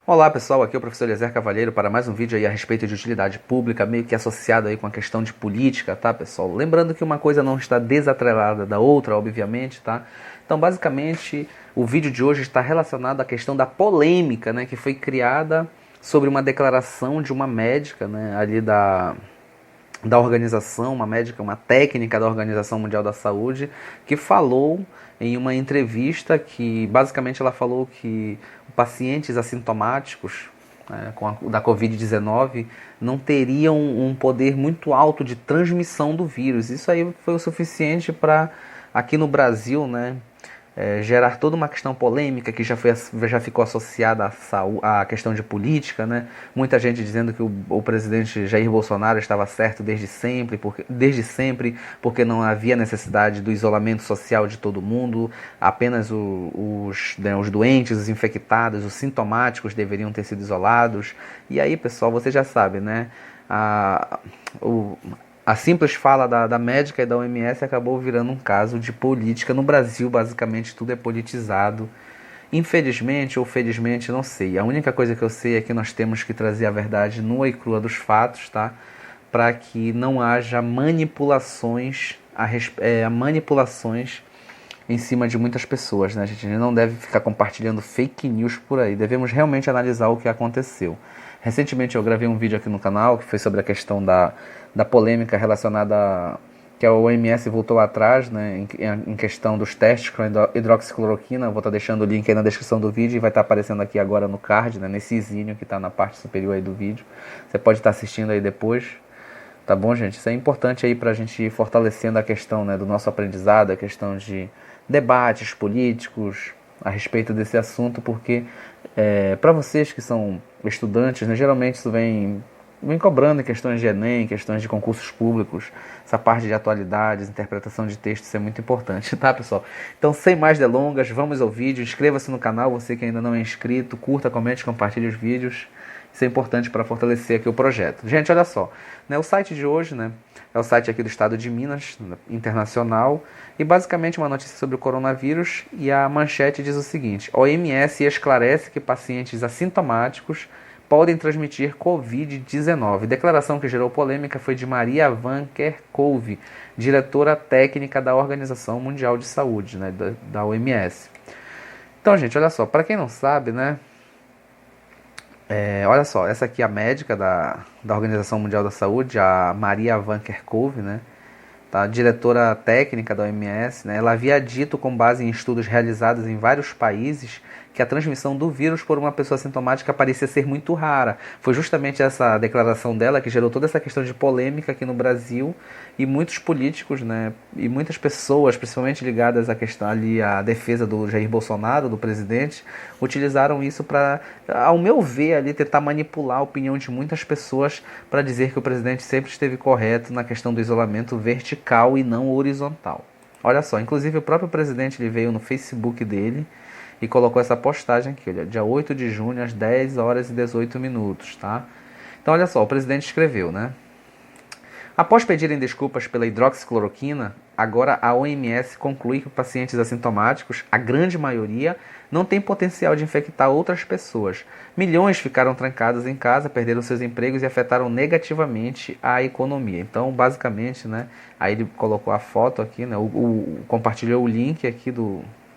Olá pessoal, aqui é o professor Eliezer Cavalheiro para mais um vídeo aí a respeito de utilidade pública, meio que associado aí com a questão de política, tá pessoal? Lembrando que uma coisa não está desatrelada da outra, obviamente, tá? Então basicamente o vídeo de hoje está relacionado à questão da polêmica, né, que foi criada sobre uma declaração de uma médica, né, ali da organização, uma médica, uma técnica da Organização Mundial da Saúde, que falou em uma entrevista que basicamente ela falou que pacientes assintomáticos da Covid-19 não teriam um poder muito alto de transmissão do vírus. Isso aí foi o suficiente para, aqui no Brasil, né, gerar toda uma questão polêmica que já ficou associada à questão de política, né? Muita gente dizendo que o presidente Jair Bolsonaro estava certo desde sempre, porque não havia necessidade do isolamento social de todo mundo, apenas os doentes, os infectados, os sintomáticos deveriam ter sido isolados. E aí, pessoal, você já sabe, né? A simples fala da médica e da OMS acabou virando um caso de política. No Brasil, basicamente, tudo é politizado. Infelizmente ou felizmente, não sei. A única coisa que eu sei é que nós temos que trazer a verdade nua e crua dos fatos, tá? Para que não haja manipulações em cima de muitas pessoas, né? A gente não deve ficar compartilhando fake news por aí. Devemos realmente analisar o que aconteceu. Recentemente eu gravei um vídeo aqui no canal que foi sobre a questão da polêmica relacionada que a OMS voltou atrás, né, em questão dos testes com hidroxicloroquina. Eu vou estar deixando o link aí na descrição do vídeo e vai estar aparecendo aqui agora no card, né, nesse izinho que está na parte superior aí do vídeo. Você pode estar assistindo aí depois. Tá bom, gente? Isso é importante aí para a gente ir fortalecendo a questão, né, do nosso aprendizado, a questão de debates políticos a respeito desse assunto, porque para vocês que são estudantes, né, geralmente isso vem cobrando em questões de Enem, questões de concursos públicos, essa parte de atualidades, interpretação de texto, isso é muito importante, tá, pessoal? Então, sem mais delongas, vamos ao vídeo. Inscreva-se no canal, você que ainda não é inscrito, curta, comente, compartilhe os vídeos. Isso é importante para fortalecer aqui o projeto. Gente, olha só, né, o site de hoje, né, é o site aqui do estado de Minas, internacional, e basicamente uma notícia sobre o coronavírus, e a manchete diz o seguinte: OMS esclarece que pacientes assintomáticos podem transmitir Covid-19. Declaração que gerou polêmica foi de Maria Van Kerkhove, diretora técnica da Organização Mundial de Saúde, né, da OMS. Então, gente, olha só, para quem não sabe, né, olha só, essa aqui é a médica da Organização Mundial da Saúde, a Maria Van Kerkhove, né, tá, diretora técnica da OMS, né, ela havia dito, com base em estudos realizados em vários países, que a transmissão do vírus por uma pessoa sintomática parecia ser muito rara. Foi justamente essa declaração dela que gerou toda essa questão de polêmica aqui no Brasil, e muitos políticos, né, e muitas pessoas, principalmente ligadas à questão ali à defesa do Jair Bolsonaro, do presidente, utilizaram isso para, ao meu ver, ali tentar manipular a opinião de muitas pessoas para dizer que o presidente sempre esteve correto na questão do isolamento vertical e não horizontal. Olha só, inclusive o próprio presidente ele veio no Facebook dele e colocou essa postagem aqui, olha, dia 8 de junho, às 10 horas e 18 minutos, tá? Então, olha só, o presidente escreveu, né? Após pedirem desculpas pela hidroxicloroquina, agora a OMS conclui que pacientes assintomáticos, a grande maioria, não tem potencial de infectar outras pessoas. Milhões ficaram trancados em casa, perderam seus empregos e afetaram negativamente a economia. Então, basicamente, né, aí ele colocou a foto aqui, né, compartilhou o link aqui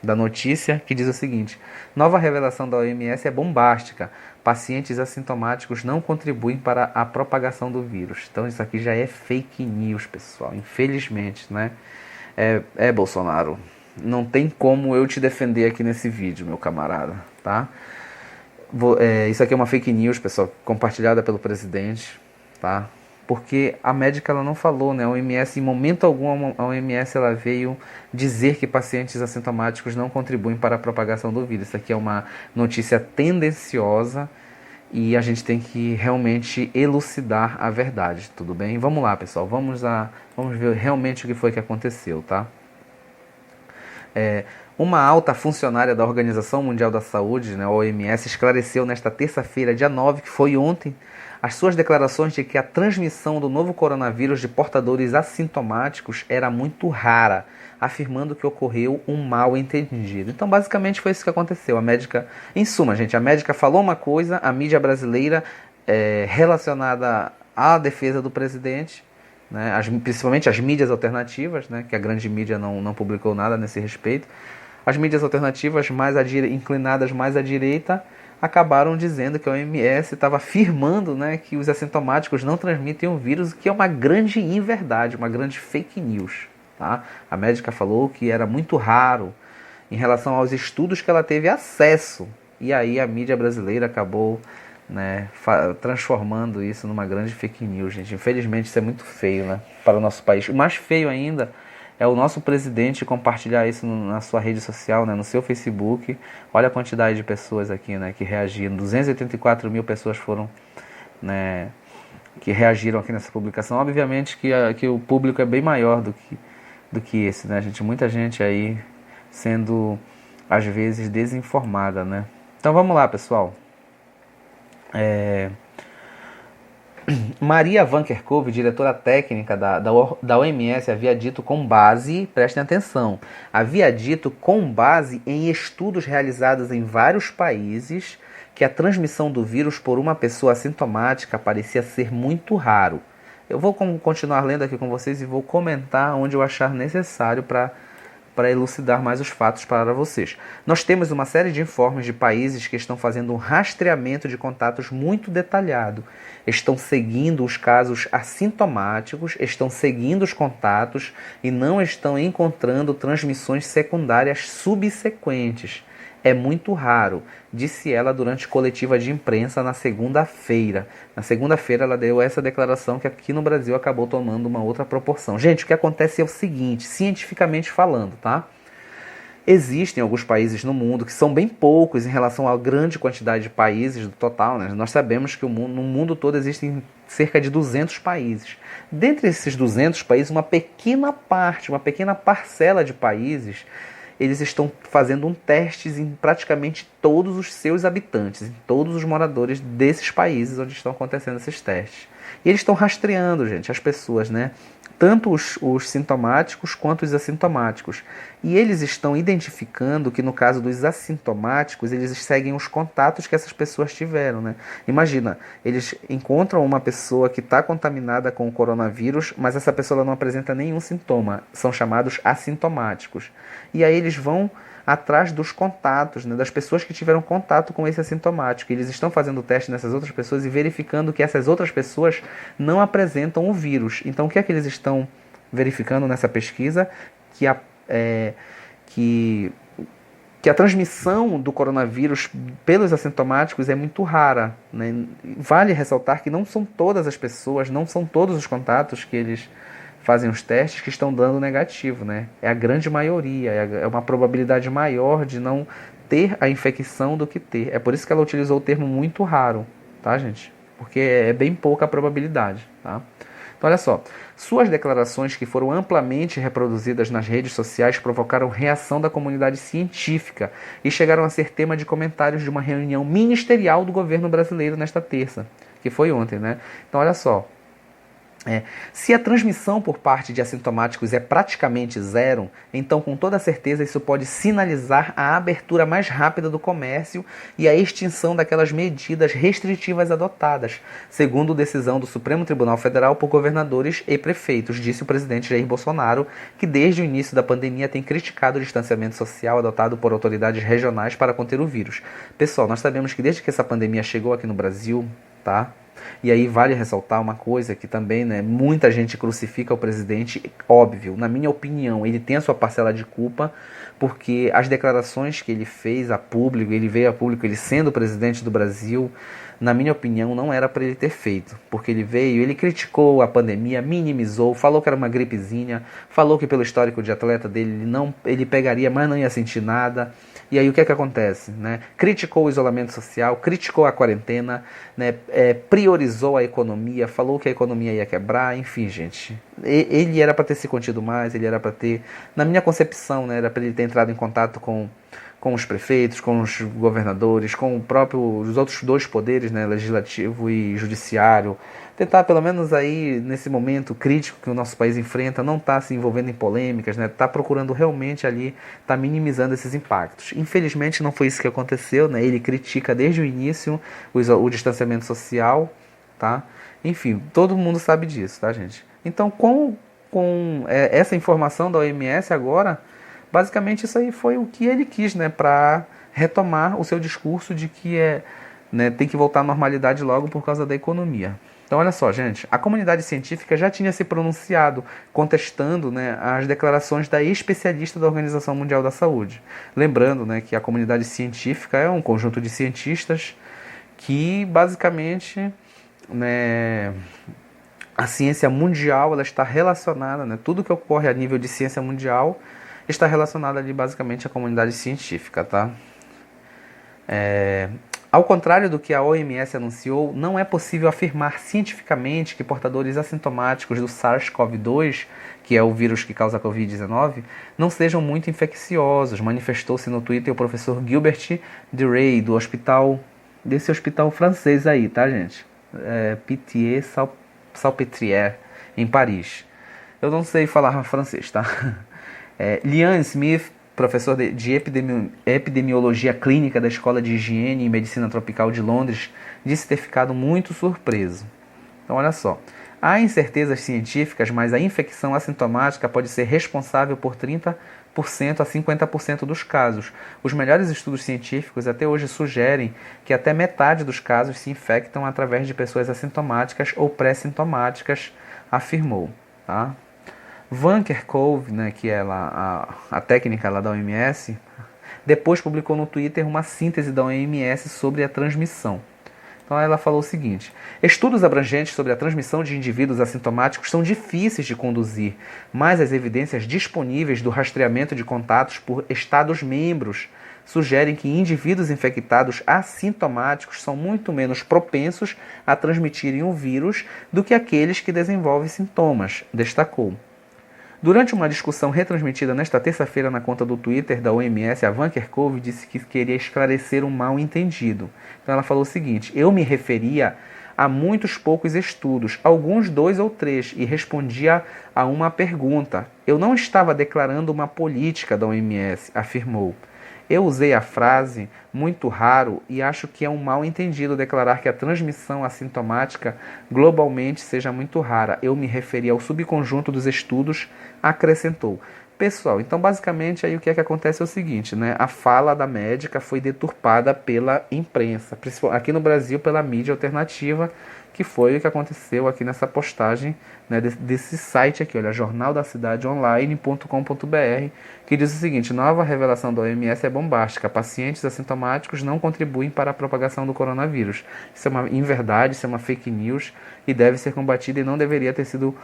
da notícia, que diz o seguinte: nova revelação da OMS é bombástica. Pacientes assintomáticos não contribuem para a propagação do vírus. Então isso aqui já é fake news, pessoal. Infelizmente, né? Bolsonaro, não tem como eu te defender aqui nesse vídeo, meu camarada, tá? Isso aqui é uma fake news, pessoal, compartilhada pelo presidente, tá? Porque a médica ela não falou, né? A OMS, em momento algum, a OMS ela veio dizer que pacientes assintomáticos não contribuem para a propagação do vírus. Isso aqui é uma notícia tendenciosa e a gente tem que realmente elucidar a verdade, tudo bem? Vamos lá, pessoal, vamos ver realmente o que foi que aconteceu, tá? Uma alta funcionária da Organização Mundial da Saúde, né, OMS, esclareceu nesta terça-feira, dia 9, que foi ontem, as suas declarações de que a transmissão do novo coronavírus de portadores assintomáticos era muito rara, afirmando que ocorreu um mal entendido. Então, basicamente, foi isso que aconteceu. A médica, em suma, gente, a médica falou uma coisa, a mídia brasileira relacionada à defesa do presidente, né, principalmente as mídias alternativas, né, que a grande mídia não publicou nada nesse respeito, as mídias alternativas inclinadas mais à direita acabaram dizendo que a OMS estava afirmando, né, que os assintomáticos não transmitem o vírus, o que é uma grande inverdade, uma grande fake news. Tá? A médica falou que era muito raro em relação aos estudos que ela teve acesso. E aí a mídia brasileira acabou, né, transformando isso numa grande fake news, gente. Infelizmente isso é muito feio, né, para o nosso país. O mais feio ainda é o nosso presidente compartilhar isso na sua rede social, né, no seu Facebook. Olha a quantidade de pessoas aqui, né, que reagiram. 284 mil pessoas foram, né, que reagiram aqui nessa publicação. Obviamente que o público é bem maior do que esse, né, gente? Muita gente aí sendo, às vezes, desinformada, né? Então vamos lá, pessoal. Maria Van Kerkhove, diretora técnica da OMS, havia dito com base, prestem atenção, havia dito com base em estudos realizados em vários países que a transmissão do vírus por uma pessoa assintomática parecia ser muito raro. Eu vou continuar lendo aqui com vocês e vou comentar onde eu achar necessário para elucidar mais os fatos para vocês. Nós temos uma série de informes de países que estão fazendo um rastreamento de contatos muito detalhado. Estão seguindo os casos assintomáticos, estão seguindo os contatos e não estão encontrando transmissões secundárias subsequentes. É muito raro, disse ela durante coletiva de imprensa na segunda-feira. Na segunda-feira ela deu essa declaração que aqui no Brasil acabou tomando uma outra proporção. Gente, o que acontece é o seguinte, cientificamente falando, tá? Existem alguns países no mundo que são bem poucos em relação à grande quantidade de países do total, né? Nós sabemos que no mundo todo existem cerca de 200 países. Dentre esses 200 países, uma pequena parte, uma pequena parcela de países, eles estão fazendo um teste em praticamente todos os seus habitantes, em todos os moradores desses países onde estão acontecendo esses testes. E eles estão rastreando, gente, as pessoas, né? Tanto os sintomáticos quanto os assintomáticos. E eles estão identificando que no caso dos assintomáticos, eles seguem os contatos que essas pessoas tiveram, né? Imagina, eles encontram uma pessoa que está contaminada com o coronavírus, mas essa pessoa não apresenta nenhum sintoma. São chamados assintomáticos. E aí eles vão atrás dos contatos, né, das pessoas que tiveram contato com esse assintomático. Eles estão fazendo o teste nessas outras pessoas e verificando que essas outras pessoas não apresentam o vírus. Então, o que é que eles estão verificando nessa pesquisa? Que a transmissão do coronavírus pelos assintomáticos é muito rara, né? Vale ressaltar que não são todas as pessoas, não são todos os contatos que eles fazem os testes que estão dando negativo, né? É a grande maioria, é uma probabilidade maior de não ter a infecção do que ter. É por isso que ela utilizou o termo muito raro, tá, gente? Porque é bem pouca a probabilidade, tá? Então, olha só. Suas declarações, que foram amplamente reproduzidas nas redes sociais, provocaram reação da comunidade científica e chegaram a ser tema de comentários de uma reunião ministerial do governo brasileiro nesta terça, que foi ontem, né? Então, olha só. Se a transmissão por parte de assintomáticos é praticamente zero, então com toda certeza isso pode sinalizar a abertura mais rápida do comércio e a extinção daquelas medidas restritivas adotadas, segundo decisão do Supremo Tribunal Federal por governadores e prefeitos, disse o presidente Jair Bolsonaro, que desde o início da pandemia tem criticado o distanciamento social adotado por autoridades regionais para conter o vírus. Pessoal, nós sabemos que desde que essa pandemia chegou aqui no Brasil, tá? E aí vale ressaltar uma coisa que também, né, muita gente crucifica o presidente, óbvio, na minha opinião, ele tem a sua parcela de culpa, porque as declarações que ele fez a público, ele veio a público, ele sendo o presidente do Brasil, na minha opinião, não era para ele ter feito, porque ele criticou a pandemia, minimizou, falou que era uma gripezinha, falou que pelo histórico de atleta dele, ele pegaria, mas não ia sentir nada. E aí o que é que acontece, né? Criticou o isolamento social, criticou a quarentena, né? Priorizou a economia, falou que a economia ia quebrar, enfim, gente. Ele era para ter se contido mais, ele era para ter, na minha concepção, né, era para ele ter entrado em contato com com os prefeitos, com os governadores, com os outros dois poderes, né, legislativo e judiciário, tentar pelo menos aí nesse momento crítico que o nosso país enfrenta, não estar se envolvendo em polêmicas, né, tá procurando realmente ali, tá minimizando esses impactos. Infelizmente não foi isso que aconteceu, né, ele critica desde o início o distanciamento social, tá? Enfim, todo mundo sabe disso, tá, gente? Então, com essa informação da OMS agora, basicamente isso aí foi o que ele quis, né, para retomar o seu discurso de que né, tem que voltar à normalidade logo por causa da economia. Então, olha só, gente, a comunidade científica já tinha se pronunciado contestando, né, as declarações da especialista da Organização Mundial da Saúde. Lembrando, né, que a comunidade científica é um conjunto de cientistas que basicamente, né, a ciência mundial ela está relacionada, né, tudo que ocorre a nível de ciência mundial está relacionado ali basicamente à comunidade científica, tá? Ao contrário do que a OMS anunciou, não é possível afirmar cientificamente que portadores assintomáticos do SARS-CoV-2, que é o vírus que causa a Covid-19, não sejam muito infecciosos, manifestou-se no Twitter o professor Gilbert de Ray, desse hospital francês aí, tá, gente? Pitié-Salpêtrière, em Paris. Eu não sei falar francês, tá? Liam Smith, professor de epidemiologia clínica da Escola de Higiene e Medicina Tropical de Londres, disse ter ficado muito surpreso. Então, olha só. Há incertezas científicas, mas a infecção assintomática pode ser responsável por 30% a 50% dos casos. Os melhores estudos científicos até hoje sugerem que até metade dos casos se infectam através de pessoas assintomáticas ou pré-sintomáticas, afirmou. Tá? Van Kerkhove, né, que é a técnica lá da OMS, depois publicou no Twitter uma síntese da OMS sobre a transmissão. Então ela falou o seguinte: estudos abrangentes sobre a transmissão de indivíduos assintomáticos são difíceis de conduzir, mas as evidências disponíveis do rastreamento de contatos por Estados-membros sugerem que indivíduos infectados assintomáticos são muito menos propensos a transmitirem o vírus do que aqueles que desenvolvem sintomas, destacou. Durante uma discussão retransmitida nesta terça-feira na conta do Twitter da OMS, a Van Kerkhove disse que queria esclarecer um mal-entendido. Então ela falou o seguinte: eu me referia a muitos poucos estudos, alguns 2 ou 3, e respondia a uma pergunta. Eu não estava declarando uma política da OMS, afirmou. Eu usei a frase muito raro e acho que é um mal-entendido declarar que a transmissão assintomática globalmente seja muito rara. Eu me referi ao subconjunto dos estudos, acrescentou. Pessoal, então basicamente aí o que é que acontece é o seguinte, né? A fala da médica foi deturpada pela imprensa, aqui no Brasil pela mídia alternativa, que foi o que aconteceu aqui nessa postagem, né, desse site aqui, olha, jornaldasidadeonline.com.br, que diz o seguinte: nova revelação da OMS é bombástica, pacientes assintomáticos não contribuem para a propagação do coronavírus. Isso é uma inverdade, isso é uma fake news e deve ser combatida e não deveria ter sido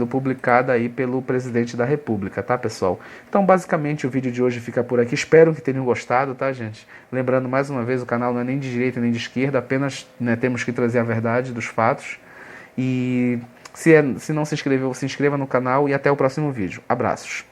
publicada aí pelo presidente da República, tá, pessoal? Então, basicamente, o vídeo de hoje fica por aqui. Espero que tenham gostado, tá, gente? Lembrando, mais uma vez, o canal não é nem de direita nem de esquerda, apenas, né, temos que trazer a verdade dos fatos. E se não se inscreveu, se inscreva no canal e até o próximo vídeo. Abraços!